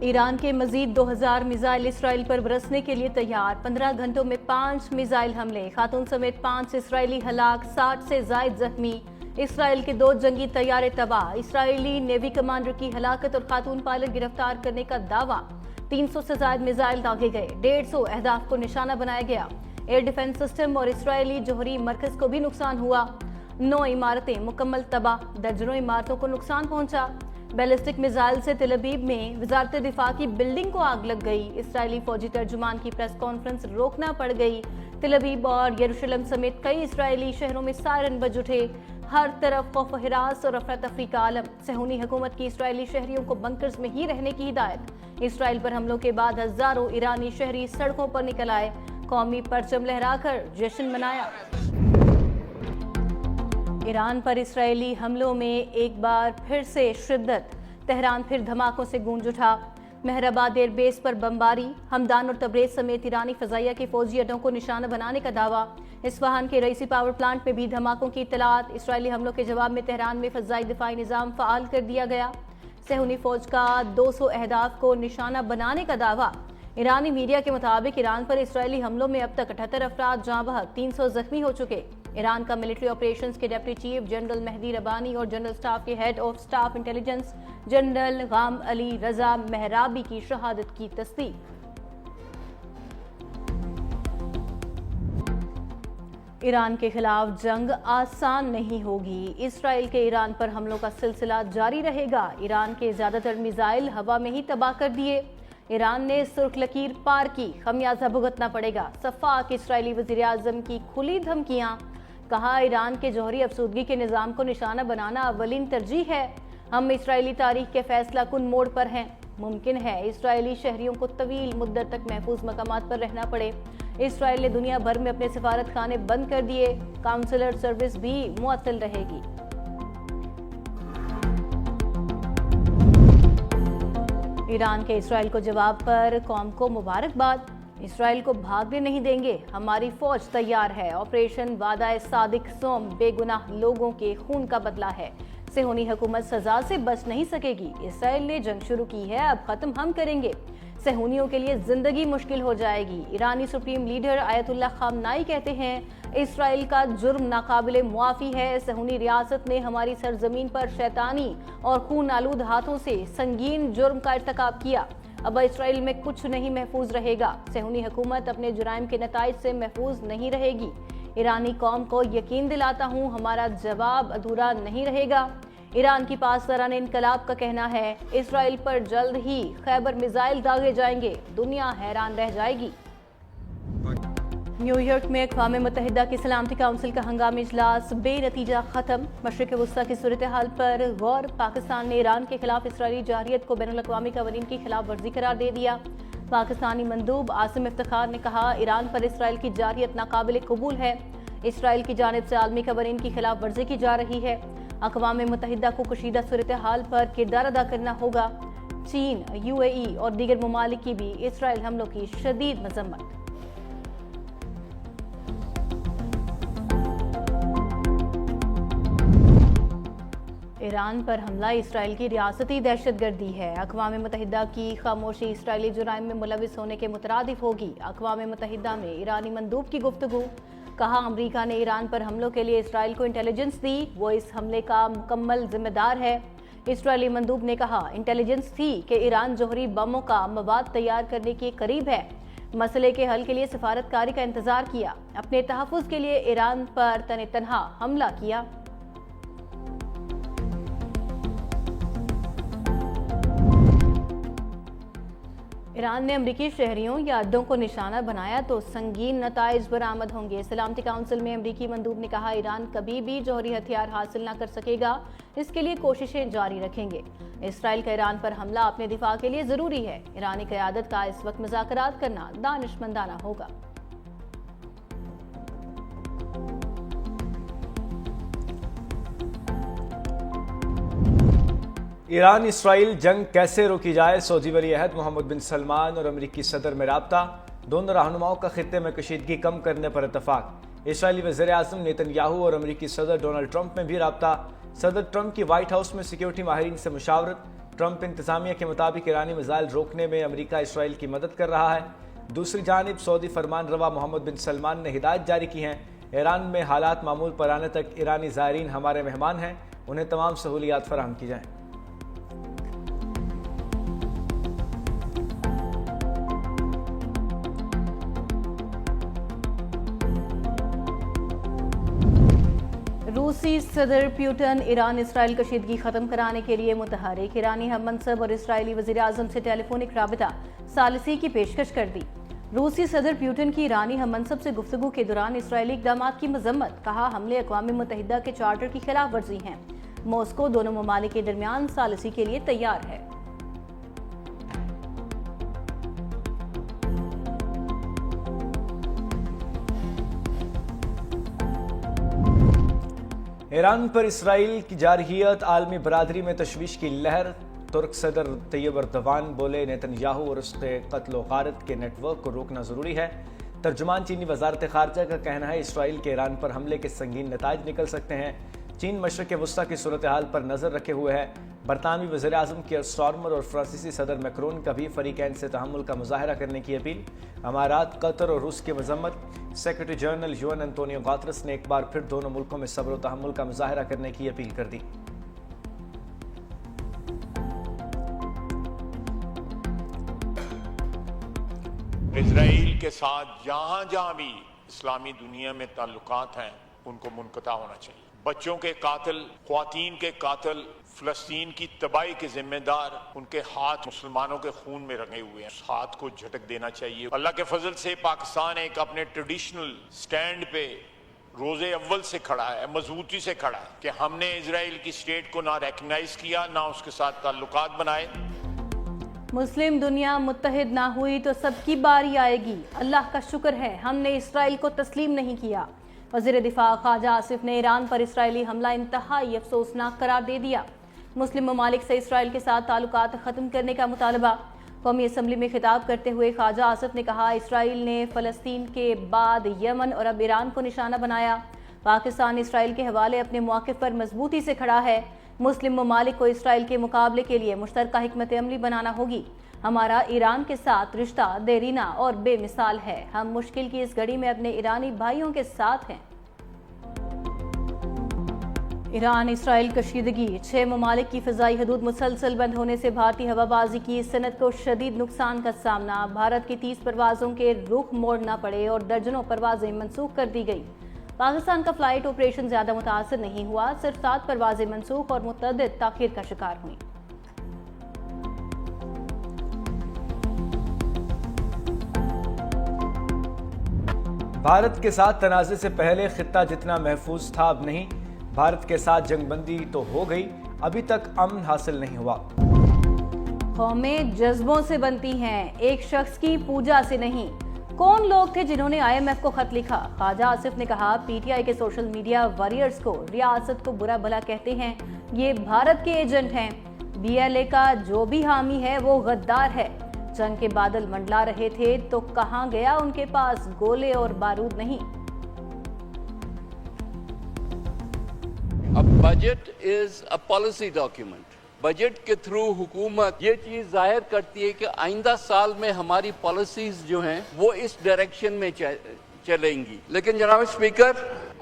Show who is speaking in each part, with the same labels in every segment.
Speaker 1: ایران کے مزید 2000 میزائل اسرائیل پر برسنے کے لیے تیار، 15 گھنٹوں میں 5 میزائل حملے، خاتون سمیت 5 اسرائیلی ہلاک، 60 سے زائد زخمی، اسرائیل کے 2 جنگی طیارے تباہ، اسرائیلی نیوی کمانڈر کی ہلاکت اور خاتون پائلٹ گرفتار کرنے کا دعویٰ، 300 سے زائد میزائل داغے گئے، 150 اہداف کو نشانہ بنایا گیا، ایئر ڈیفنس سسٹم اور اسرائیلی جوہری مرکز کو بھی نقصان ہوا، 9 عمارتیں مکمل تباہ، درجنوں عمارتوں کو نقصان پہنچا، بیلسٹک میزائل سے تل ابیب میں وزارت دفاع کی بلڈنگ کو آگ لگ گئی، اسرائیلی فوجی ترجمان کی پریس کانفرنس روکنا پڑ گئی، تل ابیب اور یروشلم سمیت کئی اسرائیلی شہروں میں سائرن بج اٹھے، ہر طرف خوف و ہراس اور افراتفری کا عالم، صہیونی حکومت کی اسرائیلی شہریوں کو بنکرز میں ہی رہنے کی ہدایت، اسرائیل پر حملوں کے بعد ہزاروں ایرانی شہری سڑکوں پر نکل آئے، قومی پرچم لہرا کر جشن منایا۔ ایران پر اسرائیلی حملوں میں ایک بار پھر سے شدت، تہران پھر دھماکوں سے گونج اٹھا، مہرآباد ایئر بیس پر بمباری، ہمدان اور تبریز سمیت ایرانی فضائیہ کے فوجی اڈوں کو نشانہ بنانے کا دعویٰ، اصفہان کے رئیسی پاور پلانٹ میں بھی دھماکوں کی اطلاعات، اسرائیلی حملوں کے جواب میں تہران میں فضائی دفاعی نظام فعال کر دیا گیا، صہیونی فوج کا 200 اہداف کو نشانہ بنانے کا دعویٰ، ایرانی میڈیا کے مطابق ایران پر اسرائیلی حملوں میں اب تک 78 افراد جاں بحق، 300 زخمی ہو چکے، ایران کا ملٹری آپریشنز کے deputy chief general Mahdi Rabbani اور جنرل سٹاف کے head of staff intelligence general غام علی رضا مہرابی کی شہادت کی تصدیق۔ ایران کے خلاف جنگ آسان نہیں ہوگی، اسرائیل کے ایران پر حملوں کا سلسلہ جاری رہے گا، ایران کے زیادہ تر میزائل ہوا میں ہی تباہ کر دیے، ایران نے سرخ لکیر پار کی، خمیازہ بھگتنا پڑے گا، شفاق اسرائیلی وزیر اعظم کی کھلی دھمکیاں، کہا ایران کے جوہری افسودگی کے نظام کو نشانہ بنانا اولین ترجیح ہے، ہم اسرائیلی تاریخ کے فیصلہ کن موڑ پر ہیں، ممکن ہے اسرائیلی شہریوں کو طویل مدت تک محفوظ مقامات پر رہنا پڑے، اسرائیل نے دنیا بھر میں اپنے سفارت خانے بند کر دیے، کونسلر سروس بھی معطل رہے گی۔ ایران کے اسرائیل کو جواب پر قوم کو مبارکباد، اسرائیل کو بھاگنے نہیں دیں گے، ہماری فوج تیار ہے، آپریشن وعدہ صادق سوم بے گناہ لوگوں کے خون کا بدلہ ہے، صہیونی حکومت سزا سے بچ نہیں سکے گی، اسرائیل نے جنگ شروع کی ہے، اب ختم ہم کریں گے، صہیونیوں کے لیے زندگی مشکل ہو جائے گی، ایرانی سپریم لیڈر آیت اللہ خامنائی کہتے ہیں اسرائیل کا جرم ناقابل معافی ہے، صہیونی ریاست نے ہماری سرزمین پر شیطانی اور خون آلود ہاتھوں سے سنگین جرم کا ارتکاب کیا، اب اسرائیل میں کچھ نہیں محفوظ رہے گا، صہیونی حکومت اپنے جرائم کے نتائج سے محفوظ نہیں رہے گی، ایرانی قوم کو یقین دلاتا ہوں ہمارا جواب ادھورا نہیں رہے گا، ایران کی پاسداران انقلاب کا کہنا ہے اسرائیل پر جلد ہی خیبر میزائل داغے جائیں گے، دنیا حیران رہ جائے گی۔ نیو یارک میں اقوام متحدہ کی سلامتی کونسل کا ہنگامی اجلاس بے نتیجہ ختم، مشرق وسطیٰ کی صورتحال پر غور، پاکستان نے ایران کے خلاف اسرائیلی جارحیت کو بین الاقوامی قوانین کی خلاف ورزی قرار دے دیا، پاکستانی مندوب عاصم افتخار نے کہا ایران پر اسرائیل کی جارحیت ناقابل قبول ہے، اسرائیل کی جانب سے عالمی قوانین کی خلاف ورزی کی جا رہی ہے، اقوام متحدہ کو کشیدہ صورتحال پر کردار ادا کرنا ہوگا، چین، یو اے ای اور دیگر ممالک کی بھی اسرائیل حملوں کی شدید مذمت۔ ایران پر حملہ اسرائیل کی ریاستی دہشت گردی ہے، اقوام متحدہ کی خاموشی اسرائیلی جرائم میں ملوث ہونے کے مترادف ہوگی، اقوام متحدہ میں ایرانی مندوب کی گفتگو، کہا امریکہ نے ایران پر حملوں کے لیے اسرائیل کو انٹیلیجنس دی، وہ اس حملے کا مکمل ذمہ دار ہے، اسرائیلی مندوب نے کہا انٹیلیجنس تھی کہ ایران جوہری بموں کا مواد تیار کرنے کے قریب ہے، مسئلے کے حل کے لیے سفارتکاری کا انتظار کیا، اپنے تحفظ کے لیے ایران پر تنہا حملہ کیا۔ ایران نے امریکی شہریوں یا اڈوں کو نشانہ بنایا تو سنگین نتائج برآمد ہوں گے، سلامتی کونسل میں امریکی مندوب نے کہا ایران کبھی بھی جوہری ہتھیار حاصل نہ کر سکے گا، اس کے لیے کوششیں جاری رکھیں گے، اسرائیل کا ایران پر حملہ اپنے دفاع کے لیے ضروری ہے، ایرانی قیادت کا اس وقت مذاکرات کرنا دانشمندانہ ہوگا۔
Speaker 2: ایران اسرائیل جنگ کیسے روکی جائے، سعودی ولی عہد محمد بن سلمان اور امریکی صدر میں رابطہ، دونوں رہنماؤں کا خطے میں کشیدگی کم کرنے پر اتفاق، اسرائیلی وزیر اعظم نیتن یاہو اور امریکی صدر ڈونلڈ ٹرمپ میں بھی رابطہ، صدر ٹرمپ کی وائٹ ہاؤس میں سیکیورٹی ماہرین سے مشاورت، ٹرمپ انتظامیہ کے مطابق ایرانی میزائل روکنے میں امریکہ اسرائیل کی مدد کر رہا ہے۔ دوسری جانب سعودی فرمان روا محمد بن سلمان نے ہدایت جاری کی ہیں، ایران میں حالات معمول پر آنے تک ایرانی زائرین ہمارے مہمان ہیں، انہیں تمام سہولیات فراہم کی جائیں۔
Speaker 1: روسی صدر پیوٹن ایران اسرائیل کشیدگی ختم کرانے کے لیے متحرک، ایرانی ہم منصب اور اسرائیلی وزیر اعظم سے ٹیلی فونک رابطہ ثالثی کی پیشکش کر دی۔ روسی صدر پیوٹن کی ایرانی ہم منصب سے گفتگو کے دوران اسرائیلی اقدامات کی مذمت، کہا حملے اقوام متحدہ کے چارٹر کی خلاف ورزی ہیں، ماسکو دونوں ممالک کے درمیان ثالثی کے لیے تیار ہے۔
Speaker 2: ایران پر اسرائیل کی جارحیت، عالمی برادری میں تشویش کی لہر۔ ترک صدر طیب اردوان بولے نیتن یاہو اور اس کے قتل و غارت کے نیٹ ورک کو روکنا ضروری ہے۔ ترجمان چینی وزارت خارجہ کا کہنا ہے اسرائیل کے ایران پر حملے کے سنگین نتائج نکل سکتے ہیں۔ چین مشرق وسطیٰ کی صورتحال پر نظر رکھے ہوئے ہے۔ برطانوی وزیر اعظم کیئر سٹارمر اور فرانسیسی صدر میکرون کا بھی فریقین سے تحمل کا مظاہرہ کرنے کی اپیل۔ امارات، قطر اور روس کی مذمت۔ سیکرٹری جنرل یون انطونیو گوتریس نے ایک بار پھر دونوں ملکوں میں صبر و تحمل کا مظاہرہ کرنے کی اپیل کر دی۔
Speaker 3: اسرائیل کے ساتھ جہاں جہاں بھی اسلامی دنیا میں تعلقات ہیں ان کو منقطع ہونا چاہیے۔ بچوں کے قاتل، خواتین کے قاتل، فلسطین کی تباہی کے ذمہ دار، ان کے ہاتھ مسلمانوں کے خون میں رنگے ہوئے ہیں، اس ہاتھ کو جھٹک دینا چاہیے۔ اللہ کے فضل سے پاکستان ایک اپنے ٹریڈیشنل سٹینڈ پہ روز اول سے کھڑا ہے، مضبوطی سے کھڑا ہے کہ ہم نے اسرائیل کی اسٹیٹ کو نہ ریکگنائز کیا، نہ اس کے ساتھ تعلقات بنائے۔
Speaker 1: مسلم دنیا متحد نہ ہوئی تو سب کی باری آئے گی، اللہ کا شکر ہے ہم نے اسرائیل کو تسلیم نہیں کیا۔ وزیر دفاع خواجہ آصف نے ایران پر اسرائیلی حملہ انتہائی افسوسناک قرار دے دیا۔ مسلم ممالک سے اسرائیل کے ساتھ تعلقات ختم کرنے کا مطالبہ۔ قومی اسمبلی میں خطاب کرتے ہوئے خواجہ آصف نے کہا اسرائیل نے فلسطین کے بعد یمن اور اب ایران کو نشانہ بنایا۔ پاکستان اسرائیل کے حوالے اپنے موقف پر مضبوطی سے کھڑا ہے۔ مسلم ممالک کو اسرائیل کے مقابلے کے لیے مشترکہ حکمت عملی بنانا ہوگی۔ ہمارا ایران کے ساتھ رشتہ دیرینہ اور بے مثال ہے، ہم مشکل کی اس گھڑی میں اپنے ایرانی بھائیوں کے ساتھ ہیں۔ ایران اسرائیل کشیدگی، 6 ممالک کی فضائی حدود مسلسل بند ہونے سے بھارتی ہوا بازی کی صنعت کو شدید نقصان کا سامنا۔ بھارت کی 30 پروازوں کے رخ موڑنا پڑے اور درجنوں پروازیں منسوخ کر دی گئی۔ پاکستان کا فلائٹ آپریشن زیادہ متاثر نہیں ہوا، صرف 7 پروازیں منسوخ اور متعدد تاخیر کا شکار ہوئیں۔
Speaker 2: بھارت کے ساتھ تنازع سے پہلے خطہ جتنا محفوظ تھا اب نہیں۔ بھارت کے ساتھ جنگ بندی تو ہو گئی، ابھی تک امن حاصل نہیں ہوا۔
Speaker 1: قومیں جذبوں سے بنتی ہیں، ایک شخص کی پوجا سے نہیں۔ کون لوگ تھے جنہوں نے IMF کو خط لکھا؟ خواجہ آصف نے کہا PTI کے سوشل میڈیا واریئرز کو ریاست کو برا بھلا کہتے ہیں، یہ بھارت کے ایجنٹ ہیں۔ BLA کا جو بھی حامی ہے وہ غدار ہے۔ جنگ کے بادل منڈلا رہے تھے تو کہاں گیا ان کے پاس گولے اور بارود نہیں۔
Speaker 4: اب budget is a policy document. Budget کے تھرو حکومت یہ چیز ظاہر کرتی ہے کہ آئندہ سال میں ہماری پالیسیز جو ہیں وہ اس ڈائریکشن میں چلیں گی۔ لیکن جناب اسپیکر،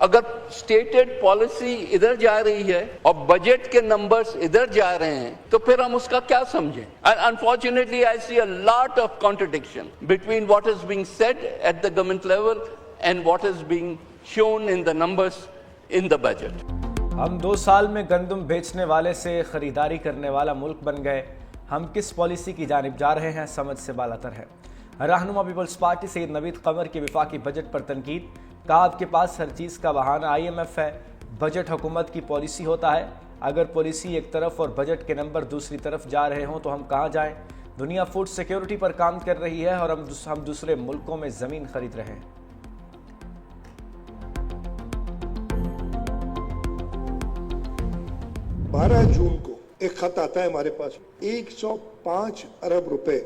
Speaker 4: اگر اسٹیٹڈ پالیسی ادھر جا رہی ہے اور بجٹ کے نمبرز ادھر جا رہے ہیں تو پھر ہم اس کا کیا سمجھیں؟ And unfortunately I see a lot of contradiction between what is being said at the government level and what is being shown in the numbers in the budget.
Speaker 2: ہم 2 سال میں گندم بیچنے والے سے خریداری کرنے والا ملک بن گئے۔ ہم کس پالیسی کی جانب جا رہے ہیں سمجھ سے بالاتر ہے۔ رہنما پیپلز پارٹی سید نوید قمر کی وفاقی بجٹ پر تنقید، کہا آپ کے پاس ہر چیز کا بہانہ IMF ہے، بجٹ حکومت کی پالیسی ہوتا ہے، اگر پالیسی ایک طرف اور بجٹ کے نمبر دوسری طرف جا رہے ہوں تو ہم کہاں جائیں؟ دنیا فوڈ سیکیورٹی پر کام کر رہی ہے اور ہم دوسرے ملکوں میں زمین خرید رہے ہیں۔
Speaker 5: 12 جون کو ایک خط آتا ہے ہمارے پاس، 105 ارب روپے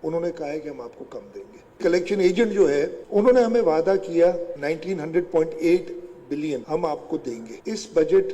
Speaker 5: انہوں نے کہا ہے کہ ہم آپ کو کم دیں گے۔ کلیکشن ایجنٹ جو ہے انہوں نے ہمیں وعدہ کیا 1900.8 بلین ہم آپ کو دیں گے۔ اس بجٹ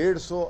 Speaker 6: 150